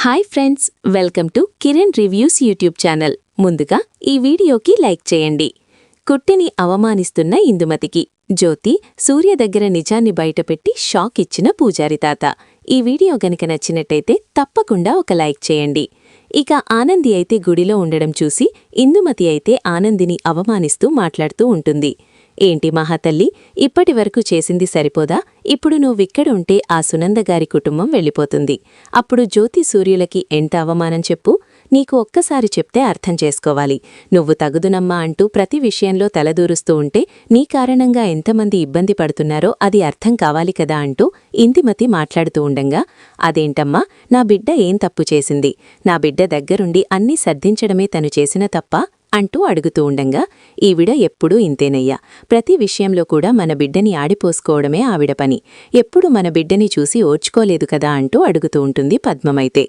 Hi friends, welcome to Kiran reviews YouTube channel. ముందుగా ఈ వీడియోకి లైక్ చేయండి. కుట్టిని అవమానిస్తున్న ఇందుమతికి జ్యోతి, సూర్య దగ్గర నిజాన్ని బయటపెట్టి షాక్ ఇచ్చిన పూజారి తాత. ఈ వీడియో గనుక నచ్చినట్టయితే తప్పకుండా ఒక లైక్ చేయండి. ఇక ఆనంది అయితే గుడిలో ఉండడం చూసి ఇందుమతి అయితే ఆనందిని అవమానిస్తూ మాట్లాడుతూ ఉంటుంది. ఏంటి మహాతల్లి, ఇప్పటివరకు చేసింది సరిపోదా? ఇప్పుడు నువ్విక్కడ ఉంటే ఆ సునందగారి కుటుంబం వెళ్ళిపోతుంది. అప్పుడు జ్యోతి, సూర్యులకి ఎంత అవమానం చెప్పు. నీకు ఒక్కసారి చెప్తే అర్థం చేసుకోవాలి. నువ్వు తగుదునమ్మా అంటూ ప్రతి విషయంలో తలదూరుస్తూ ఉంటే నీ కారణంగా ఎంతమంది ఇబ్బంది పడుతున్నారో అది అర్థం కావాలి కదా అంటూ ఇందుమతి మాట్లాడుతూ ఉండంగా, అదేంటమ్మా, నా బిడ్డ ఏం తప్పు చేసింది? నా బిడ్డ దగ్గరుండి అన్నీ సర్దించడమే తను చేసిన తప్పా అంటూ అడుగుతూ ఉండంగా, ఈవిడ ఎప్పుడూ ఇంతేనయ్యా. ప్రతి విషయంలో కూడా మన బిడ్డని ఆడిపోసుకోవడమే ఆవిడ పని. ఎప్పుడు మన బిడ్డని చూసి ఓర్చుకోలేదు కదా అంటూ అడుగుతూ ఉంటుంది పద్మమైతే.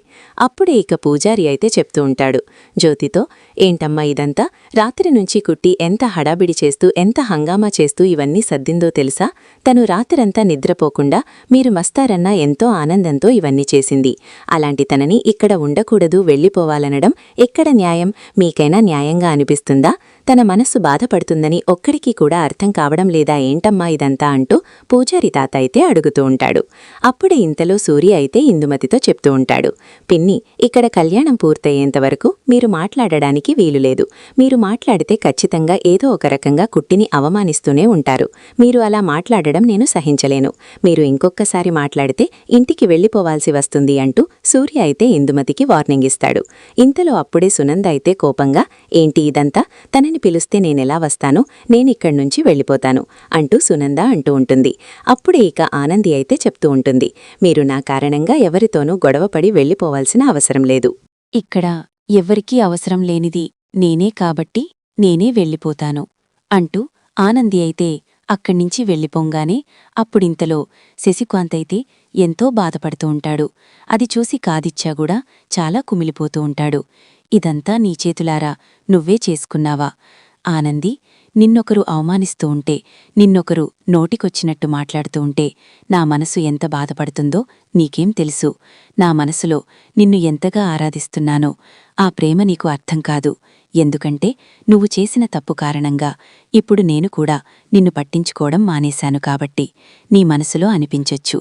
అప్పుడే ఇక పూజారి అయితే చెప్తూ ఉంటాడు జ్యోతితో, ఏంటమ్మా ఇదంతా? రాత్రి నుంచి కుట్టి ఎంత హడాబిడి చేస్తూ, ఎంత హంగామా చేస్తూ ఇవన్నీ సర్దిందో తెలుసా? తను రాత్రంతా నిద్రపోకుండా మీరు మస్తారన్నా ఎంతో ఆనందంతో ఇవన్నీ చేసింది. అలాంటి తనని ఇక్కడ ఉండకూడదు, వెళ్ళిపోవాలనడం ఎక్కడ న్యాయం? మీకైనా న్యాయంగా అనిపిస్తుందా? తన మనస్సు బాధపడుతుందని ఒక్కడికి కూడా అర్థం కావడం లేదా ఏంటమ్మా ఇదంతా అంటూ పూజారి తాత అయితే అడుగుతూ ఉంటాడు. అప్పుడే ఇంతలో సూర్య అయితే ఇందుమతితో చెప్తూ ఉంటాడు, పిన్ని, ఇక్కడ కళ్యాణం పూర్తయ్యేంతవరకు మీరు మాట్లాడడానికి వీలులేదు. మీరు మాట్లాడితే ఖచ్చితంగా ఏదో ఒక రకంగా కుట్టిని అవమానిస్తూనే ఉంటారు. మీరు అలా మాట్లాడడం నేను సహించలేను. మీరు ఇంకొక్కసారి మాట్లాడితే ఇంటికి వెళ్ళిపోవాల్సి వస్తుంది అంటూ సూర్య అయితే ఇందుమతికి వార్నింగ్ ఇస్తాడు. ఇంతలో అప్పుడే సునంద అయితే కోపంగా, ఏంటి ఇదంతా? తనని పిలుస్తే నేనెలా వస్తాను? నేనిక్కడ్నుంచి వెళ్ళిపోతాను అంటూ సునంద అంటూ ఉంటుంది. అప్పుడే ఇక ఆనంది అయితే చెప్తూ ఉంటుంది, మీరు నా కారణంగా ఎవరితోనూ గొడవపడి వెళ్ళిపోవాల్సిన అవసరం లేదు. ఇక్కడ ఎవ్వరికీ అవసరం లేనిది నేనే కాబట్టి నేనే వెళ్ళిపోతాను అంటూ ఆనంది అయితే అక్కడ్నించి వెళ్ళిపోంగానే అప్పుడింతలో శశికాంతైతే ఎంతో బాధపడుతూ ఉంటాడు. అది చూసి కాదిచ్చాగూడా చాలా కుమిలిపోతూ ఉంటాడు. ఇదంతా నీ చేతులారా నువ్వే చేసుకున్నావా? ఆనంది, నిన్నొకరు అవమానిస్తూ ఉంటే, నిన్నొకరు నోటికొచ్చినట్టు మాట్లాడుతూ ఉంటే నా మనసు ఎంత బాధపడుతుందో నీకేం తెలుసు? నా మనసులో నిన్ను ఎంతగా ఆరాధిస్తున్నానో ఆ ప్రేమ నీకు అర్థం కాదు. ఎందుకంటే నువ్వు చేసిన తప్పు కారణంగా ఇప్పుడు నేను కూడా నిన్ను పట్టించుకోవడం మానేశాను కాబట్టి. నీ మనసులో అనిపించొచ్చు,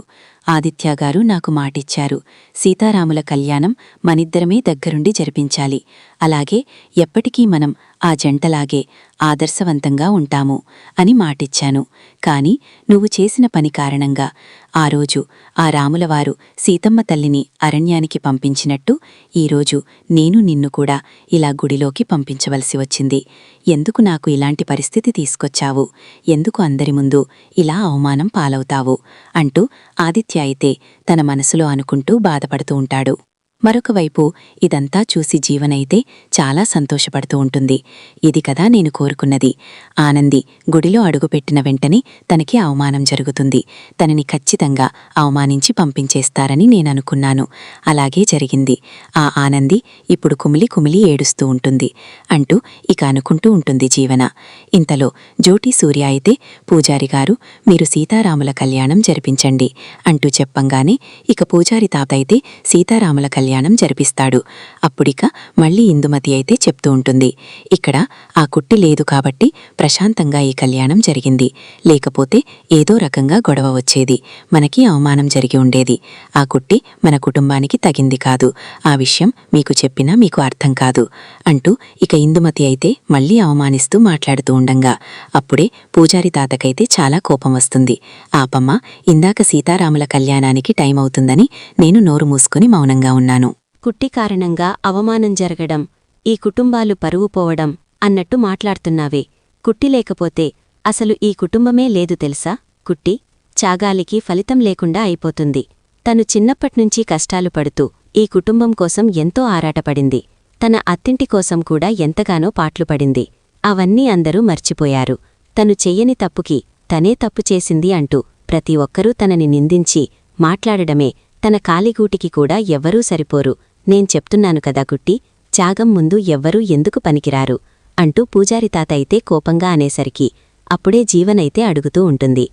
ఆదిత్యగారు నాకు మాటిచ్చారు, సీతారాముల కళ్యాణం మనిద్దరమే దగ్గరుండి జరిపించాలి. అలాగే ఎప్పటికీ మనం ఆ జంటలాగే ఆదర్శవంతంగా ఉంటాము అని మాటిచ్చాను. కాని నువ్వు చేసిన పని కారణంగా ఆ రోజు ఆ రాములవారు సీతమ్మ తల్లిని అరణ్యానికి పంపించినట్టు ఈరోజు నేను నిన్ను కూడా ఇలా గుడిలోకి పంపించవలసి వచ్చింది. ఎందుకు నాకు ఇలాంటి పరిస్థితి తీసుకొచ్చావు? ఎందుకు అందరి ముందు ఇలా అవమానం పాలవుతావు? అంటూ ఆదిత్య అయితే తన మనసులో అనుకుంటూ బాధపడుతూ ఉంటాడు. మరొకవైపు ఇదంతా చూసి జీవనైతే చాలా సంతోషపడుతూ ఉంటుంది. ఇది కదా నేను కోరుకున్నది. ఆనంది గుడిలో అడుగుపెట్టిన వెంటనే తనకి అవమానం జరుగుతుంది. తనని ఖచ్చితంగా అవమానించి పంపించేస్తారని నేననుకున్నాను. అలాగే జరిగింది. ఆ ఆనంది ఇప్పుడు కుమిలి కుమిలి ఏడుస్తూ ఉంటుంది అంటూ ఇక అనుకుంటూ ఉంటుంది జీవన. ఇంతలో జ్యోతి, సూర్య అయితే పూజారిగారు, మీరు సీతారాముల కళ్యాణం జరిపించండి అంటూ చెప్పంగానే ఇక పూజారి తాత అయితే సీతారాముల కళ్యాణం జరిపిస్తాడు. అప్పుడిక మళ్ళీ ఇందుమతి అయితే చెప్తూ ఉంటుంది, ఇక్కడ ఆ కుట్టి లేదు కాబట్టి ప్రశాంతంగా ఈ కళ్యాణం జరిగింది. లేకపోతే ఏదో రకంగా గొడవ వచ్చేది, మనకి అవమానం జరిగి ఉండేది. ఆ కుట్టి మన కుటుంబానికి తగింది కాదు. ఆ విషయం మీకు చెప్పినా మీకు అర్థం కాదు అంటూ ఇక ఇందుమతి అయితే మళ్ళీ అవమానిస్తూ మాట్లాడుతూ ఉండంగా అప్పుడే పూజారి తాతకైతే చాలా కోపం వస్తుంది. ఆపమ్మ, ఇందాక సీతారాముల కళ్యాణానికి టైం అవుతుందని నేను నోరు మూసుకుని మౌనంగా ఉన్నాను. కుట్టి కారణంగా అవమానం జరగడం, ఈ కుటుంబాలు పరువు పోవడం అన్నట్టు మాట్లాడుతున్నావే. కుట్టి లేకపోతే అసలు ఈ కుటుంబమే లేదు తెలుసా? కుట్టి చాగాలికి ఫలితం లేకుండా అయిపోతుంది. తను చిన్నప్పట్నుంచి కష్టాలు పడుతూ ఈ కుటుంబం కోసం ఎంతో ఆరాటపడింది. తన అత్తింటి కోసం కూడా ఎంతగానో పాట్లు పడింది. అవన్నీ అందరూ మర్చిపోయారు. తను చెయ్యని తప్పుకి తనే తప్పు చేసింది అంటూ ప్రతి ఒక్కరూ తనని నిందించి మాట్లాడడమే. తన కాలిగూటికి కూడా ఎవ్వరూ సరిపోరు. నేను చెప్తున్నాను కదా కుట్టి, త్యాగం ముందు ఎవ్వరూ ఎందుకు పనికిరారు అంటూ పూజారి తాత అయితే కోపంగా అనేసరికి అప్పుడే జీవనైతే అడుగుతూ ఉంటుంది,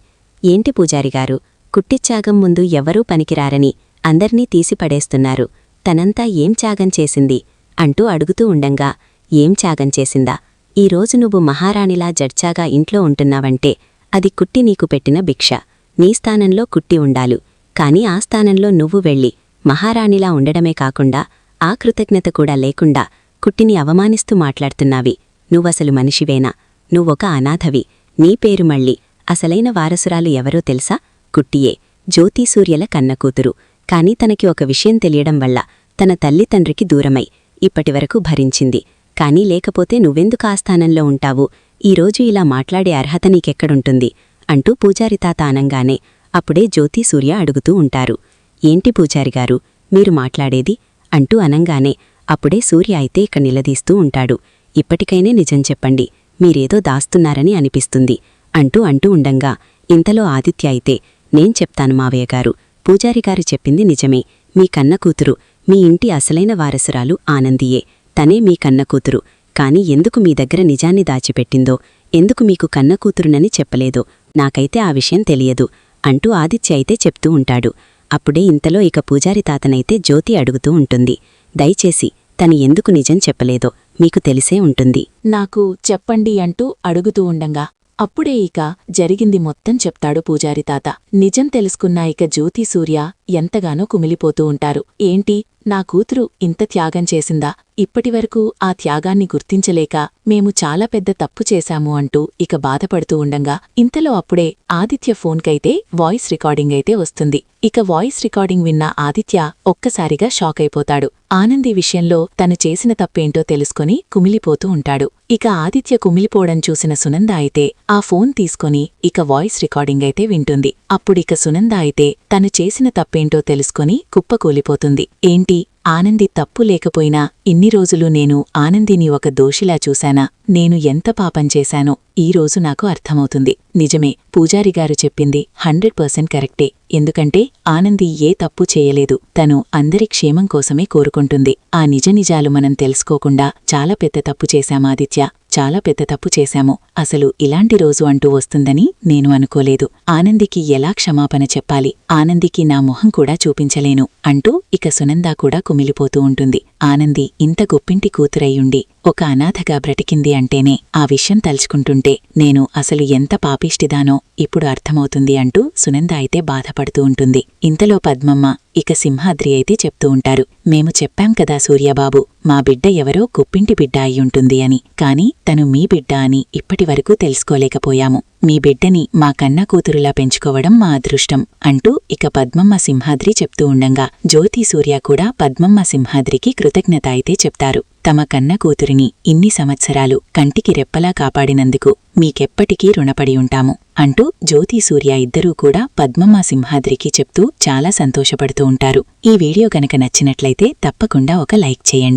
ఏంటి పూజారిగారు, కుట్టి త్యాగం ముందు ఎవ్వరూ పనికిరారని అందర్నీ తీసిపడేస్తున్నారు. తనంతా ఏం త్యాగం చేసింది అంటూ అడుగుతూ ఉండంగా, ఏం త్యాగం చేసిందా? ఈరోజు నువ్వు మహారాణిలా జడ్చాగా ఇంట్లో ఉంటున్నావంటే అది కుట్టి నీకు పెట్టిన భిక్ష. నీ స్థానంలో కుట్టి ఉండాలు, కాని ఆ స్థానంలో నువ్వు వెళ్ళి మహారాణిలా ఉండడమే కాకుండా ఆ కృతజ్ఞత కూడా లేకుండా కుట్టిని అవమానిస్తూ మాట్లాడుతున్నావి. నువ్వసలు మనిషివేనా? నువ్వొక అనాథవి. నీ పేరు మళ్ళీ అసలైన వారసురాలు ఎవరో తెలుసా? కుట్టియే, జ్యోతిసూర్యల కన్నకూతురు. కాని తనకి ఒక విషయం తెలియడం వల్ల తన తల్లిదండ్రికి దూరమై ఇప్పటివరకు భరించింది. కాని లేకపోతే నువ్వెందుకు ఆ స్థానంలో ఉంటావు? ఈరోజు ఇలా మాట్లాడే అర్హత నీకెక్కడుంటుంది అంటూ పూజారితాత అనంగానే అప్పుడే జ్యోతిసూర్య అడుగుతూ ఉంటారు. ఏంటి పూజారిగారు మీరు మాట్లాడేది అంటూ అనంగానే అప్పుడే సూర్య అయితే ఇక నిలదీస్తూ ఉంటాడు. ఇప్పటికైనే నిజం చెప్పండి, మీరేదో దాస్తున్నారని అనిపిస్తుంది అంటూ ఉండంగా ఇంతలో ఆదిత్య అయితే, నేను చెప్తాను మావయ్యగారు, పూజారిగారు చెప్పింది నిజమే. మీ కన్నకూతురు, మీ ఇంటి అసలైన వారసురాలు ఆనందియే. తనే మీ కన్నకూతురు. కాని ఎందుకు మీ దగ్గర నిజాన్ని దాచిపెట్టిందో, ఎందుకు మీకు కన్నకూతురునని చెప్పలేదో నాకైతే ఆ విషయం తెలియదు అంటూ ఆదిత్య అయితే చెప్తూ ఉంటాడు. అప్పుడే ఇంతలో ఇక పూజారి తాతనైతే జ్యోతి అడుగుతూ ఉంటుంది. దయచేసి తను ఎందుకు నిజం చెప్పలేదో మీకు తెలిసే ఉంటుంది. నాకు చెప్పండి అంటూ అడుగుతూ ఉండంగా అప్పుడే ఇక జరిగింది మొత్తం చెప్తాడు పూజారి తాత. నిజం తెలుసుకున్న ఇక జ్యోతిసూర్య ఎంతగానో కుమిలిపోతూ ఉంటారు. ఏంటి, నా కూతురు ఇంత త్యాగం చేసిందా? ఇప్పటివరకు ఆ త్యాగాన్ని గుర్తించలేక మేము చాలా పెద్ద తప్పు చేశాము అంటూ ఇక బాధపడుతూ ఉండంగా ఇంతలో అప్పుడే ఆదిత్య ఫోన్కైతే వాయిస్ రికార్డింగ్ అయితే వస్తుంది. ఇక వాయిస్ రికార్డింగ్ విన్న ఆదిత్య ఒక్కసారిగా షాక్ అయిపోతాడు. ఆనంది విషయంలో తను చేసిన తప్పేంటో తెలుసుకొని కుమిలిపోతూ ఉంటాడు. ఇక ఆదిత్య కుమిలిపోవడం చూసిన సునంద అయితే ఆ ఫోన్ తీసుకొని ఇక వాయిస్ రికార్డింగ్ అయితే వింటుంది. అప్పుడిక సునంద అయితే తను చేసిన తప్పేంటో తెలుసుకొని కుప్పకూలిపోతుంది. ఏంటి, ఆనంది తప్పు లేకపోయినా ఇన్ని రోజులు నేను ఆనందిని ఒక దోషిలా చూశానా? నేను ఎంత పాపం చేశానో ఈరోజు నాకు అర్థమవుతుంది. నిజమే, పూజారిగారు చెప్పింది 100% కరెక్టే. ఎందుకంటే ఆనంది ఏ తప్పు చేయలేదు. తను అందరి క్షేమం కోసమే కోరుకుంటుంది. ఆ నిజనిజాలు మనం తెలుసుకోకుండా చాలా పెద్ద తప్పు చేశామాదిత్య, చాలా పెద్ద తప్పు చేశాము. అసలు ఇలాంటి రోజు అంటూ వస్తుందని నేను అనుకోలేదు. ఆనందికి ఎలా క్షమాపణ చెప్పాలి? ఆనందికి నా మొహం కూడా చూపించలేను అంటూ ఇక సునంద కూడా కుమిలిపోతూ ఉంటుంది. ఆనంది ఇంత గొప్పింటి కూతురయ్యుండి ఒక అనాథగా బ్రతికింది అంటేనే ఆ విషయం తలుచుకుంటుంటే నేను అసలు ఎంత పాపిష్టిదానో ఇప్పుడు అర్థమవుతుంది అంటూ సునంద అయితే బాధపడుతూ ఉంటుంది. ఇంతలో పద్మమ్మ ఇక సింహాద్రి అయితే చెప్తూ ఉంటారు. మేము చెప్పాం కదా సూర్యబాబు, మా బిడ్డ ఎవరో గొప్పింటి బిడ్డ అయ్యుంటుంది అని. కాని తను మీ బిడ్డ అని ఇప్పటివరకు తెలుసుకోలేకపోయాము. మీ బిడ్డని మా కన్న కూతురులా పెంచుకోవడం మా అదృష్టం అంటూ ఇక పద్మమ్మ సింహాద్రి చెప్తూ ఉండంగా జ్యోతిసూర్య కూడా పద్మమ్మ సింహాద్రికి కృతజ్ఞత అయితే చెప్తారు. తమ కన్న కూతురిని ఇన్ని సంవత్సరాలు కంటికి రెప్పలా కాపాడినందుకు మీకెప్పటికీ రుణపడి ఉంటాము అంటూ జ్యోతిసూర్య ఇద్దరూ కూడా పద్మమ్మ సింహాద్రికి చెప్తూ చాలా సంతోషపడుతూ ఉంటారు. ఈ వీడియో గనక నచ్చినట్లయితే తప్పకుండా ఒక లైక్ చేయండి.